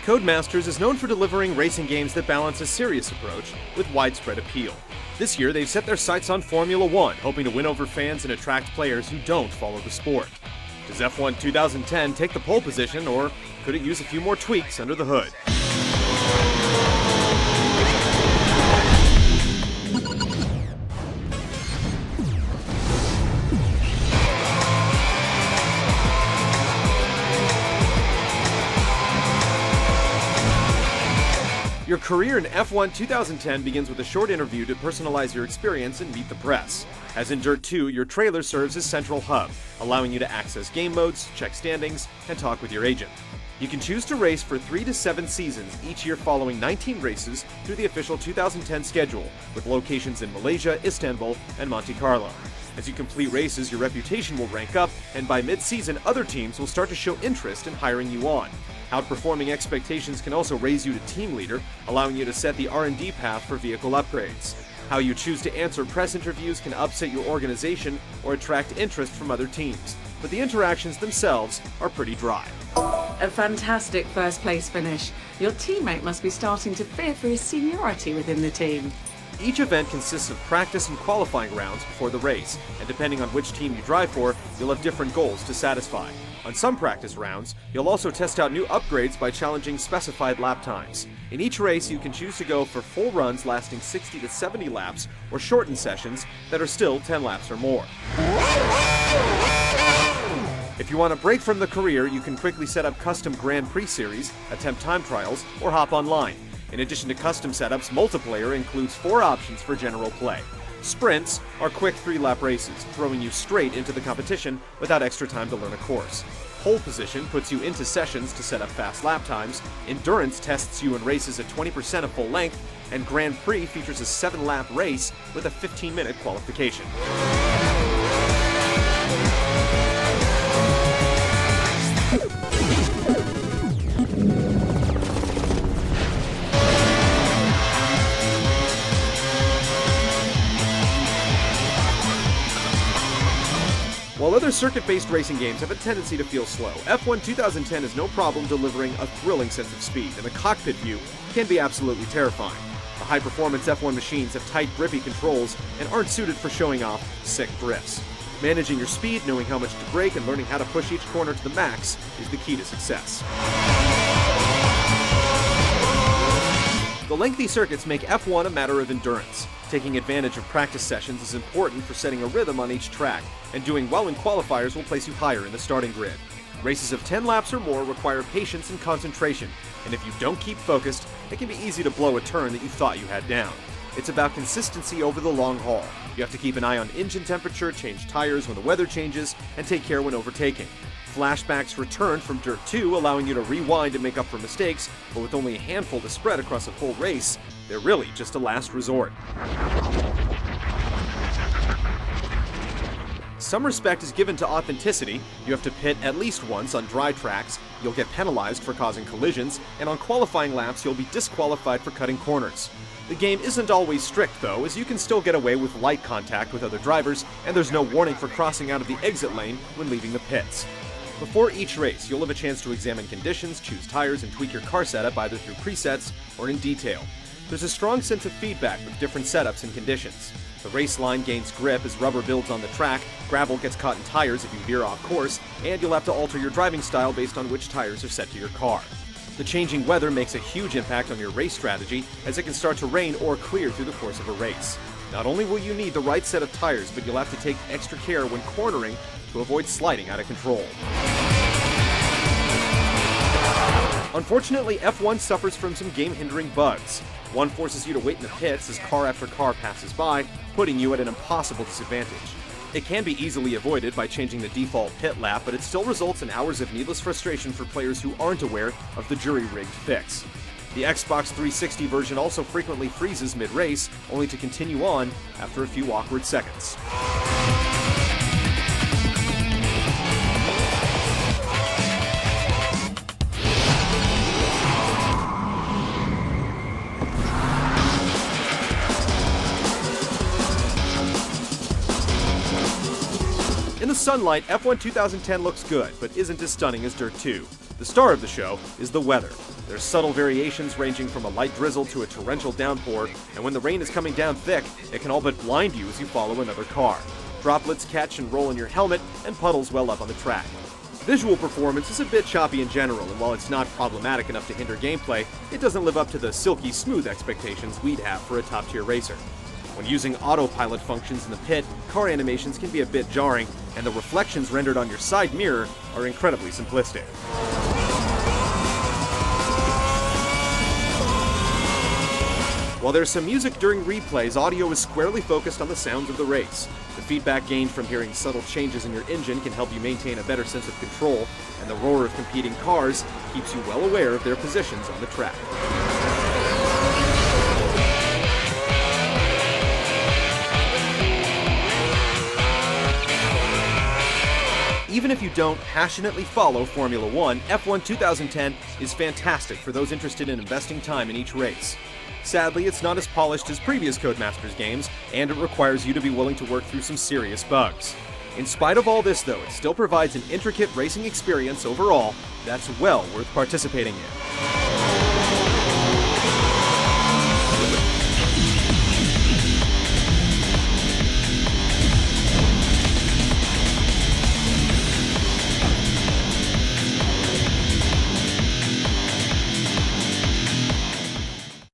Codemasters is known for delivering racing games that balance a serious approach with widespread appeal. This year, they've set their sights on Formula One, hoping to win over fans and attract players who don't follow the sport. Does F1 2010 take the pole position, or could it use a few more tweaks under the hood? Your career in F1 2010 begins with a short interview to personalize your experience and meet the press. As in Dirt 2, your trailer serves as central hub, allowing you to access game modes, check standings, and talk with your agent. You can choose to race for 3 to 7 seasons, each year following 19 races through the official 2010 schedule, with locations in Malaysia, Istanbul, and Monte Carlo. As you complete races, your reputation will rank up, and by mid-season, other teams will start to show interest in hiring you on. Outperforming expectations can also raise you to team leader, allowing you to set the R&D path for vehicle upgrades. How you choose to answer press interviews can upset your organization or attract interest from other teams, but the interactions themselves are pretty dry. A fantastic first place finish. Your teammate must be starting to fear for his seniority within the team. Each event consists of practice and qualifying rounds before the race, and depending on which team you drive for, you'll have different goals to satisfy. On some practice rounds, you'll also test out new upgrades by challenging specified lap times. In each race, you can choose to go for full runs lasting 60 to 70 laps, or shortened sessions that are still 10 laps or more. If you want a break from the career, you can quickly set up custom Grand Prix series, attempt time trials, or hop online. In addition to custom setups, multiplayer includes 4 options for general play. Sprints are quick 3-lap races, throwing you straight into the competition without extra time to learn a course. Pole position puts you into sessions to set up fast lap times. Endurance tests you in races at 20% of full length, and Grand Prix features a 7-lap race with a 15-minute qualification. While other circuit-based racing games have a tendency to feel slow, F1 2010 has no problem delivering a thrilling sense of speed, and the cockpit view can be absolutely terrifying. The high-performance F1 machines have tight, grippy controls and aren't suited for showing off sick drifts. Managing your speed, knowing how much to brake, and learning how to push each corner to the max is the key to success. The lengthy circuits make F1 a matter of endurance. Taking advantage of practice sessions is important for setting a rhythm on each track, and doing well in qualifiers will place you higher in the starting grid. Races of 10 laps or more require patience and concentration, and if you don't keep focused, it can be easy to blow a turn that you thought you had down. It's about consistency over the long haul. You have to keep an eye on engine temperature, change tires when the weather changes, and take care when overtaking. Flashbacks return from Dirt 2, allowing you to rewind and make up for mistakes, but with only a handful to spread across a full race, they're really just a last resort. Some respect is given to authenticity. You have to pit at least once on dry tracks, you'll get penalized for causing collisions, and on qualifying laps you'll be disqualified for cutting corners. The game isn't always strict though, as you can still get away with light contact with other drivers, and there's no warning for crossing out of the exit lane when leaving the pits. Before each race, you'll have a chance to examine conditions, choose tires, and tweak your car setup either through presets or in detail. There's a strong sense of feedback with different setups and conditions. The race line gains grip as rubber builds on the track, gravel gets caught in tires if you veer off course, and you'll have to alter your driving style based on which tires are set to your car. The changing weather makes a huge impact on your race strategy, as it can start to rain or clear through the course of a race. Not only will you need the right set of tires, but you'll have to take extra care when cornering to avoid sliding out of control. Unfortunately, F1 suffers from some game-hindering bugs. One forces you to wait in the pits as car after car passes by, putting you at an impossible disadvantage. It can be easily avoided by changing the default pit lap, but it still results in hours of needless frustration for players who aren't aware of the jury-rigged fix. The Xbox 360 version also frequently freezes mid-race, only to continue on after a few awkward seconds. In the sunlight, F1 2010 looks good, but isn't as stunning as Dirt 2. The star of the show is the weather. There's subtle variations ranging from a light drizzle to a torrential downpour, and when the rain is coming down thick, it can all but blind you as you follow another car. Droplets catch and roll in your helmet, and puddles well up on the track. Visual performance is a bit choppy in general, and while it's not problematic enough to hinder gameplay, it doesn't live up to the silky smooth expectations we'd have for a top-tier racer. When using autopilot functions in the pit, car animations can be a bit jarring, and the reflections rendered on your side mirror are incredibly simplistic. While there's some music during replays, audio is squarely focused on the sounds of the race. The feedback gained from hearing subtle changes in your engine can help you maintain a better sense of control, and the roar of competing cars keeps you well aware of their positions on the track. Even if you don't passionately follow Formula One, F1 2010 is fantastic for those interested in investing time in each race. Sadly, it's not as polished as previous Codemasters games, and it requires you to be willing to work through some serious bugs. In spite of all this, though, it still provides an intricate racing experience overall that's well worth participating in.